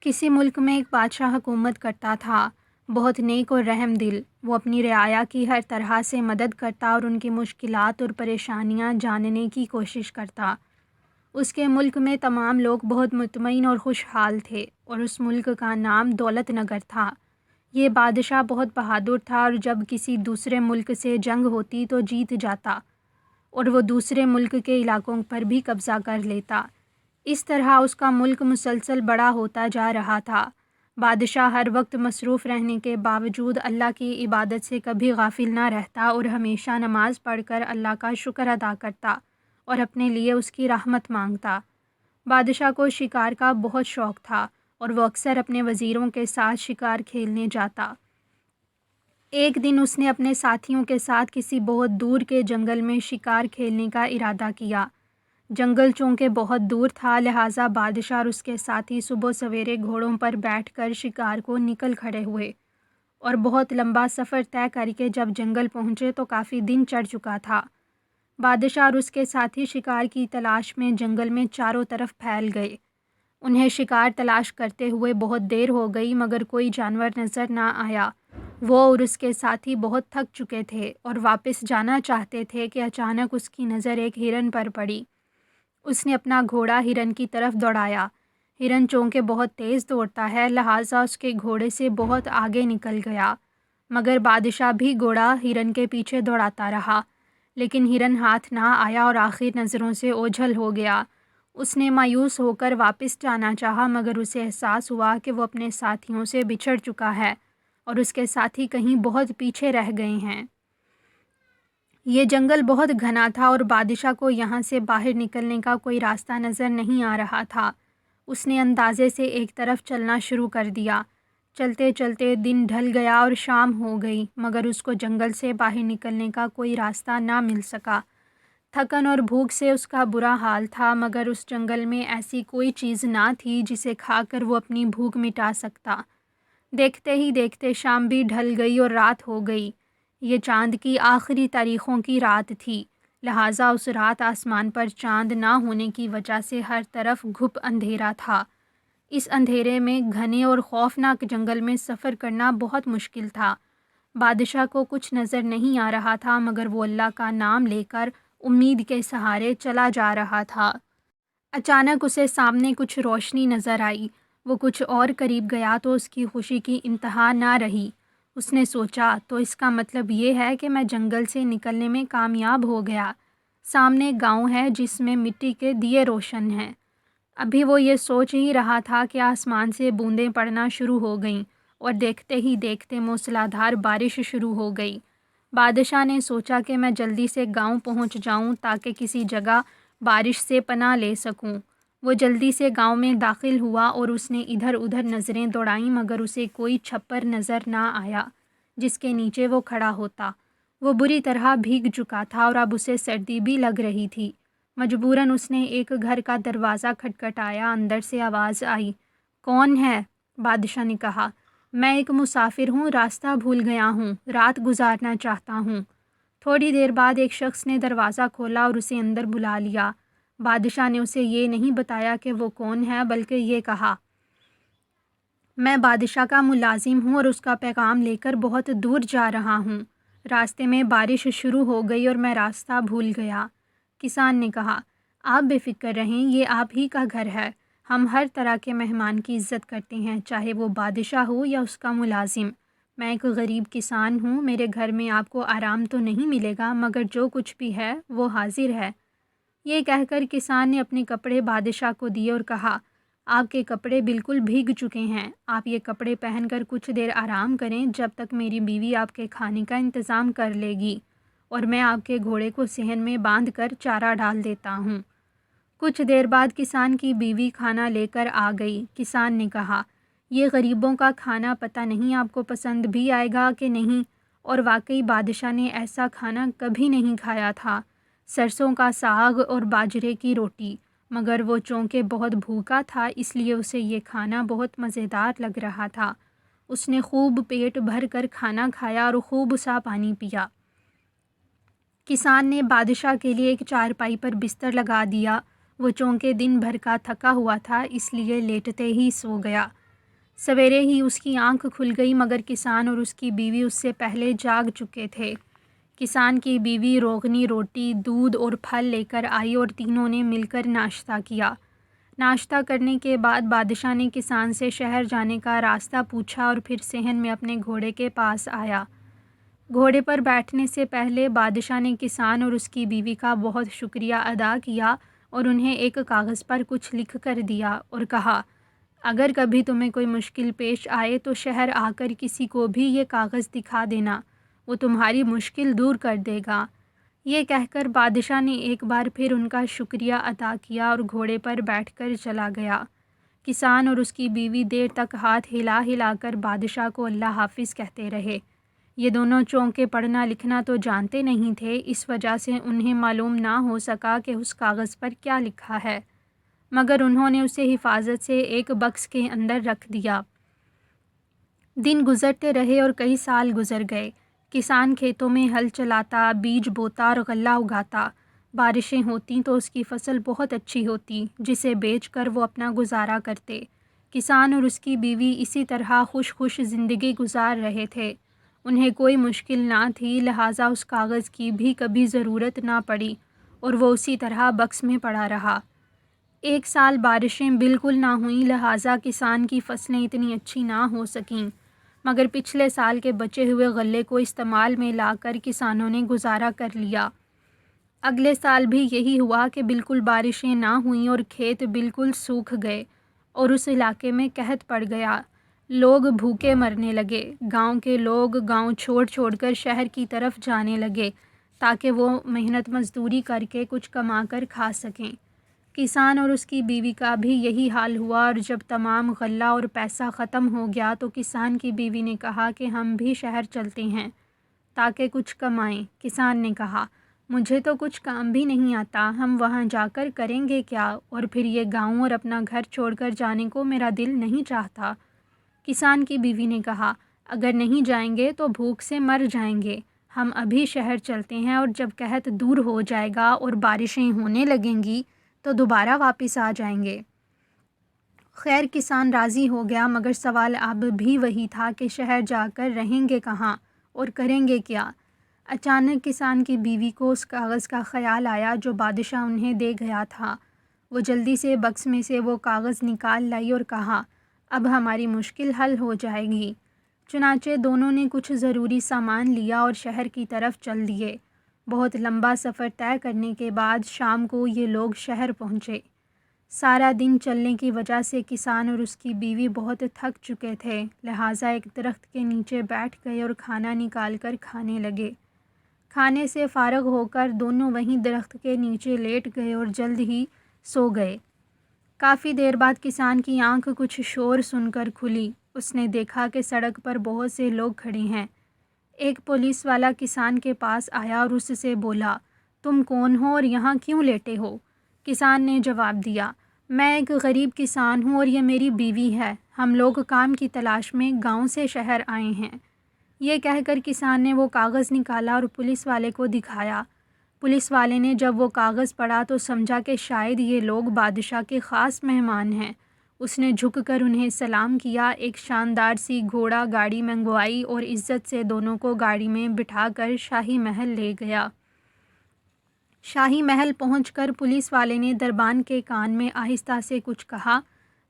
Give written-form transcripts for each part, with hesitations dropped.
کسی ملک میں ایک بادشاہ حکومت کرتا تھا، بہت نیک اور رحم دل۔ وہ اپنی رعایا کی ہر طرح سے مدد کرتا اور ان کی مشکلات اور پریشانیاں جاننے کی کوشش کرتا۔ اس کے ملک میں تمام لوگ بہت مطمئن اور خوشحال تھے اور اس ملک کا نام دولت نگر تھا۔ یہ بادشاہ بہت بہادر تھا اور جب کسی دوسرے ملک سے جنگ ہوتی تو جیت جاتا اور وہ دوسرے ملک کے علاقوں پر بھی قبضہ کر لیتا۔ اس طرح اس کا ملک مسلسل بڑا ہوتا جا رہا تھا۔ بادشاہ ہر وقت مصروف رہنے کے باوجود اللہ کی عبادت سے کبھی غافل نہ رہتا اور ہمیشہ نماز پڑھ کر اللہ کا شکر ادا کرتا اور اپنے لیے اس کی رحمت مانگتا۔ بادشاہ کو شکار کا بہت شوق تھا اور وہ اکثر اپنے وزیروں کے ساتھ شکار کھیلنے جاتا۔ ایک دن اس نے اپنے ساتھیوں کے ساتھ کسی بہت دور کے جنگل میں شکار کھیلنے کا ارادہ کیا۔ جنگل چونکہ بہت دور تھا، لہٰذا بادشاہ اور اس کے ساتھی صبح سویرے گھوڑوں پر بیٹھ کر شکار کو نکل کھڑے ہوئے اور بہت لمبا سفر طے کر کے جب جنگل پہنچے تو کافی دن چڑھ چکا تھا۔ بادشاہ اور اس کے ساتھی شکار کی تلاش میں جنگل میں چاروں طرف پھیل گئے۔ انہیں شکار تلاش کرتے ہوئے بہت دیر ہو گئی مگر کوئی جانور نظر نہ آیا۔ وہ اور اس کے ساتھی بہت تھک چکے تھے اور واپس جانا چاہتے تھے کہ اچانک اس کی نظر ایک ہرن پر پڑی۔ اس نے اپنا گھوڑا ہرن کی طرف دوڑایا۔ ہرن چونکہ بہت تیز دوڑتا ہے، لہٰذا اس کے گھوڑے سے بہت آگے نکل گیا، مگر بادشاہ بھی گھوڑا ہرن کے پیچھے دوڑاتا رہا، لیکن ہرن ہاتھ نہ آیا اور آخر نظروں سے اوجھل ہو گیا۔ اس نے مایوس ہو کر واپس جانا چاہا مگر اسے احساس ہوا کہ وہ اپنے ساتھیوں سے بچھڑ چکا ہے اور اس کے ساتھی کہیں بہت پیچھے رہ گئے ہیں۔ یہ جنگل بہت گھنا تھا اور بادشاہ کو یہاں سے باہر نکلنے کا کوئی راستہ نظر نہیں آ رہا تھا۔ اس نے اندازے سے ایک طرف چلنا شروع کر دیا۔ چلتے چلتے دن ڈھل گیا اور شام ہو گئی مگر اس کو جنگل سے باہر نکلنے کا کوئی راستہ نہ مل سکا۔ تھکن اور بھوک سے اس کا برا حال تھا مگر اس جنگل میں ایسی کوئی چیز نہ تھی جسے کھا کر وہ اپنی بھوک مٹا سکتا۔ دیکھتے ہی دیکھتے شام بھی ڈھل گئی اور رات ہو گئی۔ یہ چاند کی آخری تاریخوں کی رات تھی، لہٰذا اس رات آسمان پر چاند نہ ہونے کی وجہ سے ہر طرف گھپ اندھیرا تھا۔ اس اندھیرے میں گھنے اور خوفناک جنگل میں سفر کرنا بہت مشکل تھا۔ بادشاہ کو کچھ نظر نہیں آ رہا تھا مگر وہ اللہ کا نام لے کر امید کے سہارے چلا جا رہا تھا۔ اچانک اسے سامنے کچھ روشنی نظر آئی۔ وہ کچھ اور قریب گیا تو اس کی خوشی کی انتہا نہ رہی۔ اس نے سوچا تو اس کا مطلب یہ ہے کہ میں جنگل سے نکلنے میں کامیاب ہو گیا۔ سامنے گاؤں ہے جس میں مٹی کے دیے روشن ہیں۔ ابھی وہ یہ سوچ ہی رہا تھا کہ آسمان سے بوندیں پڑنا شروع ہو گئیں اور دیکھتے ہی دیکھتے موسلادھار بارش شروع ہو گئی۔ بادشاہ نے سوچا کہ میں جلدی سے گاؤں پہنچ جاؤں تاکہ کسی جگہ بارش سے پناہ لے سکوں۔ وہ جلدی سے گاؤں میں داخل ہوا اور اس نے ادھر ادھر نظریں دوڑائیں مگر اسے کوئی چھپر نظر نہ آیا جس کے نیچے وہ کھڑا ہوتا۔ وہ بری طرح بھیگ چکا تھا اور اب اسے سردی بھی لگ رہی تھی۔ مجبوراً اس نے ایک گھر کا دروازہ کھٹکھٹایا۔ اندر سے آواز آئی، کون ہے؟ بادشاہ نے کہا، میں ایک مسافر ہوں، راستہ بھول گیا ہوں، رات گزارنا چاہتا ہوں۔ تھوڑی دیر بعد ایک شخص نے دروازہ کھولا اور اسے اندر بلا لیا۔ بادشاہ نے اسے یہ نہیں بتایا کہ وہ کون ہے بلکہ یہ کہا، میں بادشاہ کا ملازم ہوں اور اس کا پیغام لے کر بہت دور جا رہا ہوں۔ راستے میں بارش شروع ہو گئی اور میں راستہ بھول گیا۔ کسان نے کہا، آپ بے فکر رہیں، یہ آپ ہی کا گھر ہے۔ ہم ہر طرح کے مہمان کی عزت کرتے ہیں، چاہے وہ بادشاہ ہو یا اس کا ملازم۔ میں ایک غریب کسان ہوں، میرے گھر میں آپ کو آرام تو نہیں ملے گا مگر جو کچھ بھی ہے وہ حاضر ہے۔ یہ کہہ کر کسان نے اپنے کپڑے بادشاہ کو دیے اور کہا، آپ کے کپڑے بالکل بھیگ چکے ہیں، آپ یہ کپڑے پہن کر کچھ دیر آرام کریں جب تک میری بیوی آپ کے کھانے کا انتظام کر لے گی اور میں آپ کے گھوڑے کو صحن میں باندھ کر چارہ ڈال دیتا ہوں۔ کچھ دیر بعد کسان کی بیوی کھانا لے کر آ گئی۔ کسان نے کہا، یہ غریبوں کا کھانا پتہ نہیں آپ کو پسند بھی آئے گا کہ نہیں، اور واقعی بادشاہ نے ایسا کھانا کبھی نہیں کھایا تھا، سرسوں کا ساگ اور باجرے کی روٹی، مگر وہ چونکہ بہت بھوکا تھا اس لیے اسے یہ کھانا بہت مزیدار لگ رہا تھا۔ اس نے خوب پیٹ بھر کر کھانا کھایا اور خوب سا پانی پیا۔ کسان نے بادشاہ کے لیے ایک چارپائی پر بستر لگا دیا۔ وہ چونکہ دن بھر کا تھکا ہوا تھا اس لیے لیٹتے ہی سو گیا۔ سویرے ہی اس کی آنکھ کھل گئی، مگر کسان اور اس کی بیوی اس سے پہلے جاگ چکے تھے۔ کسان کی بیوی روغنی روٹی، دودھ اور پھل لے کر آئی اور تینوں نے مل کر ناشتہ کیا۔ ناشتہ کرنے کے بعد بادشاہ نے کسان سے شہر جانے کا راستہ پوچھا اور پھر صحن میں اپنے گھوڑے کے پاس آیا۔ گھوڑے پر بیٹھنے سے پہلے بادشاہ نے کسان اور اس کی بیوی کا بہت شکریہ ادا کیا اور انہیں ایک کاغذ پر کچھ لکھ کر دیا اور کہا، اگر کبھی تمہیں کوئی مشکل پیش آئے تو شہر آ کر کسی کو بھی یہ کاغذ دکھا دینا، وہ تمہاری مشکل دور کر دے گا۔ یہ کہہ کر بادشاہ نے ایک بار پھر ان کا شکریہ ادا کیا اور گھوڑے پر بیٹھ کر چلا گیا۔ کسان اور اس کی بیوی دیر تک ہاتھ ہلا ہلا کر بادشاہ کو اللہ حافظ کہتے رہے۔ یہ دونوں چونکہ پڑھنا لکھنا تو جانتے نہیں تھے، اس وجہ سے انہیں معلوم نہ ہو سکا کہ اس کاغذ پر کیا لکھا ہے، مگر انہوں نے اسے حفاظت سے ایک بکس کے اندر رکھ دیا۔ دن گزرتے رہے اور کئی سال گزر گئے۔ کسان کھیتوں میں ہل چلاتا، بیج بوتا اور غلہ اگاتا۔ بارشیں ہوتیں تو اس کی فصل بہت اچھی ہوتی، جسے بیچ کر وہ اپنا گزارا کرتے۔ کسان اور اس کی بیوی اسی طرح خوش خوش زندگی گزار رہے تھے۔ انہیں کوئی مشکل نہ تھی، لہٰذا اس کاغذ کی بھی کبھی ضرورت نہ پڑی اور وہ اسی طرح بکس میں پڑا رہا۔ ایک سال بارشیں بالکل نہ ہوئیں، لہٰذا کسان کی فصلیں اتنی اچھی نہ ہو سکیں، مگر پچھلے سال کے بچے ہوئے غلے کو استعمال میں لا کر کسانوں نے گزارا کر لیا۔ اگلے سال بھی یہی ہوا کہ بالکل بارشیں نہ ہوئیں اور کھیت بالکل سوکھ گئے اور اس علاقے میں قحط پڑ گیا۔ لوگ بھوکے مرنے لگے۔ گاؤں کے لوگ گاؤں چھوڑ چھوڑ کر شہر کی طرف جانے لگے تاکہ وہ محنت مزدوری کر کے کچھ کما کر کھا سکیں۔ کسان اور اس کی بیوی کا بھی یہی حال ہوا اور جب تمام غلہ اور پیسہ ختم ہو گیا تو کسان کی بیوی نے کہا کہ ہم بھی شہر چلتے ہیں تاکہ کچھ کمائیں۔ کسان نے کہا، مجھے تو کچھ کام بھی نہیں آتا، ہم وہاں جا کر کریں گے کیا؟ اور پھر یہ گاؤں اور اپنا گھر چھوڑ کر جانے کو میرا دل نہیں چاہتا۔ کسان کی بیوی نے کہا، اگر نہیں جائیں گے تو بھوک سے مر جائیں گے، ہم ابھی شہر چلتے ہیں اور جب قحط دور ہو جائے گا اور بارشیں ہونے لگیں گی تو دوبارہ واپس آ جائیں گے۔ خیر کسان راضی ہو گیا، مگر سوال اب بھی وہی تھا کہ شہر جا کر رہیں گے کہاں اور کریں گے کیا؟ اچانک کسان کی بیوی کو اس کاغذ کا خیال آیا جو بادشاہ انہیں دے گیا تھا۔ وہ جلدی سے بکس میں سے وہ کاغذ نکال لائی اور کہا، اب ہماری مشکل حل ہو جائے گی۔ چنانچہ دونوں نے کچھ ضروری سامان لیا اور شہر کی طرف چل دیے۔ بہت لمبا سفر طے کرنے کے بعد شام کو یہ لوگ شہر پہنچے۔ سارا دن چلنے کی وجہ سے کسان اور اس کی بیوی بہت تھک چکے تھے، لہٰذا ایک درخت کے نیچے بیٹھ گئے اور کھانا نکال کر کھانے لگے۔ کھانے سے فارغ ہو کر دونوں وہیں درخت کے نیچے لیٹ گئے اور جلد ہی سو گئے۔ کافی دیر بعد کسان کی آنکھ کچھ شور سن کر کھلی۔ اس نے دیکھا کہ سڑک پر بہت سے لوگ کھڑے ہیں۔ ایک پولیس والا کسان کے پاس آیا اور اس سے بولا، تم کون ہو اور یہاں کیوں لیٹے ہو؟ کسان نے جواب دیا، میں ایک غریب کسان ہوں اور یہ میری بیوی ہے، ہم لوگ کام کی تلاش میں گاؤں سے شہر آئے ہیں۔ یہ کہہ کر کسان نے وہ کاغذ نکالا اور پولیس والے کو دکھایا۔ پولیس والے نے جب وہ کاغذ پڑھا تو سمجھا کہ شاید یہ لوگ بادشاہ کے خاص مہمان ہیں۔ اس نے جھک کر انہیں سلام کیا، ایک شاندار سی گھوڑا گاڑی منگوائی اور عزت سے دونوں کو گاڑی میں بٹھا کر شاہی محل لے گیا۔ شاہی محل پہنچ کر پولیس والے نے دربان کے کان میں آہستہ سے کچھ کہا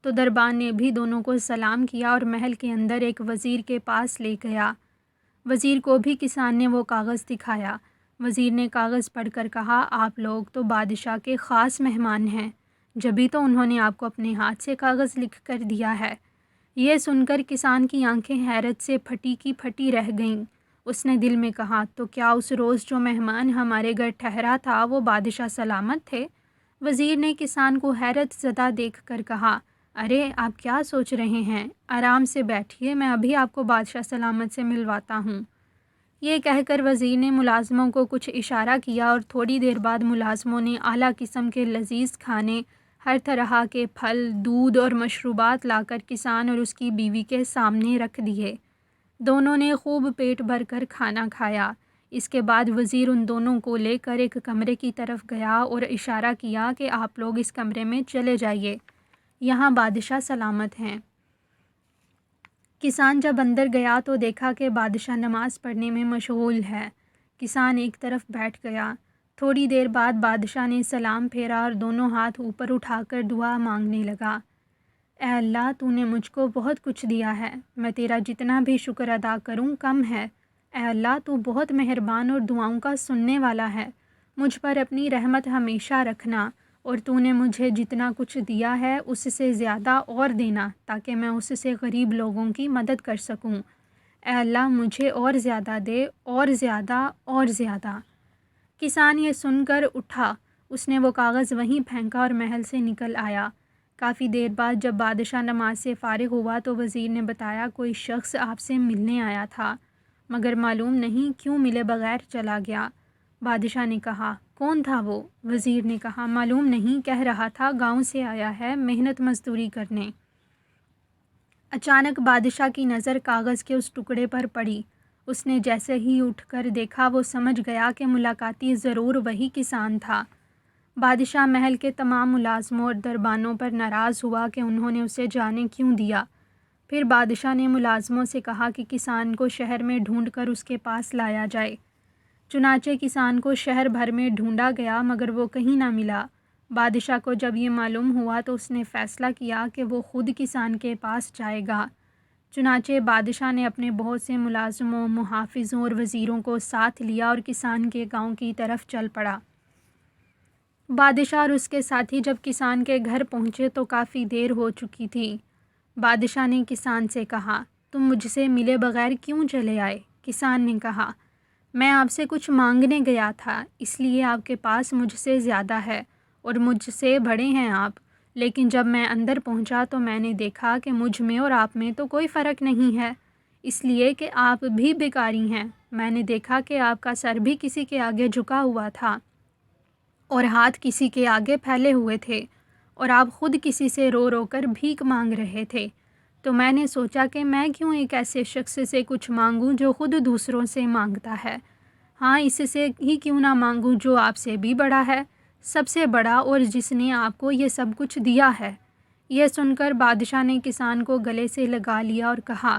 تو دربان نے بھی دونوں کو سلام کیا اور محل کے اندر ایک وزیر کے پاس لے گیا۔ وزیر کو بھی کسان نے وہ کاغذ دکھایا۔ وزیر نے کاغذ پڑھ کر کہا، آپ لوگ تو بادشاہ کے خاص مہمان ہیں، جبھی تو انہوں نے آپ کو اپنے ہاتھ سے کاغذ لکھ کر دیا ہے۔ یہ سن کر کسان کی آنکھیں حیرت سے پھٹی کی پھٹی رہ گئیں۔ اس نے دل میں کہا، تو کیا اس روز جو مہمان ہمارے گھر ٹھہرا تھا وہ بادشاہ سلامت تھے؟ وزیر نے کسان کو حیرت زدہ دیکھ کر کہا، ارے آپ کیا سوچ رہے ہیں؟ آرام سے بیٹھیے، میں ابھی آپ کو بادشاہ سلامت سے ملواتا ہوں۔ یہ کہہ کر وزیر نے ملازموں کو کچھ اشارہ کیا اور تھوڑی دیر بعد ملازموں نے اعلیٰ قسم کے لذیذ کھانے، ہر طرح کے پھل، دودھ اور مشروبات لا کر کسان اور اس کی بیوی کے سامنے رکھ دیے۔ دونوں نے خوب پیٹ بھر کر کھانا کھایا۔ اس کے بعد وزیر ان دونوں کو لے کر ایک کمرے کی طرف گیا اور اشارہ کیا کہ آپ لوگ اس کمرے میں چلے جائیے، یہاں بادشاہ سلامت ہیں۔ کسان جب اندر گیا تو دیکھا کہ بادشاہ نماز پڑھنے میں مشغول ہے۔ کسان ایک طرف بیٹھ گیا۔ تھوڑی دیر بعد بادشاہ نے سلام پھیرا اور دونوں ہاتھ اوپر اٹھا کر دعا مانگنے لگا۔ اے اللہ، تو نے مجھ کو بہت کچھ دیا ہے، میں تیرا جتنا بھی شکر ادا کروں کم ہے۔ اے اللہ، تو بہت مہربان اور دعاؤں کا سننے والا ہے، مجھ پر اپنی رحمت ہمیشہ رکھنا، اور تو نے مجھے جتنا کچھ دیا ہے اس سے زیادہ اور دینا تاکہ میں اس سے غریب لوگوں کی مدد کر سکوں۔ اے اللہ، مجھے اور زیادہ دے، اور زیادہ اور زیادہ۔ کسان یہ سن کر اٹھا، اس نے وہ کاغذ وہیں پھینکا اور محل سے نکل آیا۔ کافی دیر بعد جب بادشاہ نماز سے فارغ ہوا تو وزیر نے بتایا کوئی شخص آپ سے ملنے آیا تھا، مگر معلوم نہیں کیوں ملے بغیر چلا گیا۔ بادشاہ نے کہا، کون تھا وہ؟ وزیر نے کہا، معلوم نہیں، کہہ رہا تھا گاؤں سے آیا ہے محنت مزدوری کرنے۔ اچانک بادشاہ کی نظر کاغذ کے اس ٹکڑے پر پڑی۔ اس نے جیسے ہی اٹھ کر دیکھا وہ سمجھ گیا کہ ملاقاتی ضرور وہی کسان تھا۔ بادشاہ محل کے تمام ملازموں اور دربانوں پر ناراض ہوا کہ انہوں نے اسے جانے کیوں دیا۔ پھر بادشاہ نے ملازموں سے کہا کہ کسان کو شہر میں ڈھونڈ کر اس کے پاس لایا جائے۔ چنانچہ کسان کو شہر بھر میں ڈھونڈا گیا مگر وہ کہیں نہ ملا۔ بادشاہ کو جب یہ معلوم ہوا تو اس نے فیصلہ کیا کہ وہ خود کسان کے پاس جائے گا۔ چنانچہ بادشاہ نے اپنے بہت سے ملازموں، محافظوں اور وزیروں کو ساتھ لیا اور کسان کے گاؤں کی طرف چل پڑا۔ بادشاہ اور اس کے ساتھی جب کسان کے گھر پہنچے تو کافی دیر ہو چکی تھی۔ بادشاہ نے کسان سے کہا، تم مجھ سے ملے بغیر کیوں چلے آئے؟ کسان نے کہا، میں آپ سے کچھ مانگنے گیا تھا، اس لیے آپ کے پاس مجھ سے زیادہ ہے اور مجھ سے بڑے ہیں آپ، لیکن جب میں اندر پہنچا تو میں نے دیکھا کہ مجھ میں اور آپ میں تو کوئی فرق نہیں ہے، اس لیے کہ آپ بھی بیکاری ہیں۔ میں نے دیکھا کہ آپ کا سر بھی کسی کے آگے جھکا ہوا تھا اور ہاتھ کسی کے آگے پھیلے ہوئے تھے، اور آپ خود کسی سے رو رو کر بھیک مانگ رہے تھے۔ تو میں نے سوچا کہ میں کیوں ایک ایسے شخص سے کچھ مانگوں جو خود دوسروں سے مانگتا ہے، ہاں اس سے ہی کیوں نہ مانگوں جو آپ سے بھی بڑا ہے، سب سے بڑا، اور جس نے آپ کو یہ سب کچھ دیا ہے۔ یہ سن کر بادشاہ نے کسان کو گلے سے لگا لیا اور کہا،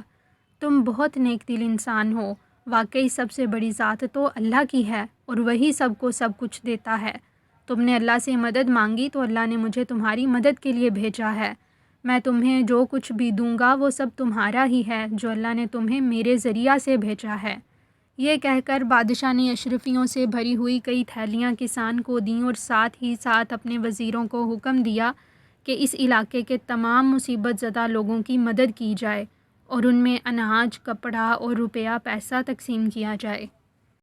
تم بہت نیک دل انسان ہو، واقعی سب سے بڑی ذات تو اللہ کی ہے اور وہی سب کو سب کچھ دیتا ہے۔ تم نے اللہ سے مدد مانگی تو اللہ نے مجھے تمہاری مدد کے لیے بھیجا ہے۔ میں تمہیں جو کچھ بھی دوں گا وہ سب تمہارا ہی ہے جو اللہ نے تمہیں میرے ذریعہ سے بھیجا ہے۔ یہ کہہ کر بادشاہ نے اشرفیوں سے بھری ہوئی کئی تھیلیاں کسان کو دیں اور ساتھ ہی ساتھ اپنے وزیروں کو حکم دیا کہ اس علاقے کے تمام مصیبت زدہ لوگوں کی مدد کی جائے اور ان میں اناج، کپڑا اور روپیہ پیسہ تقسیم کیا جائے۔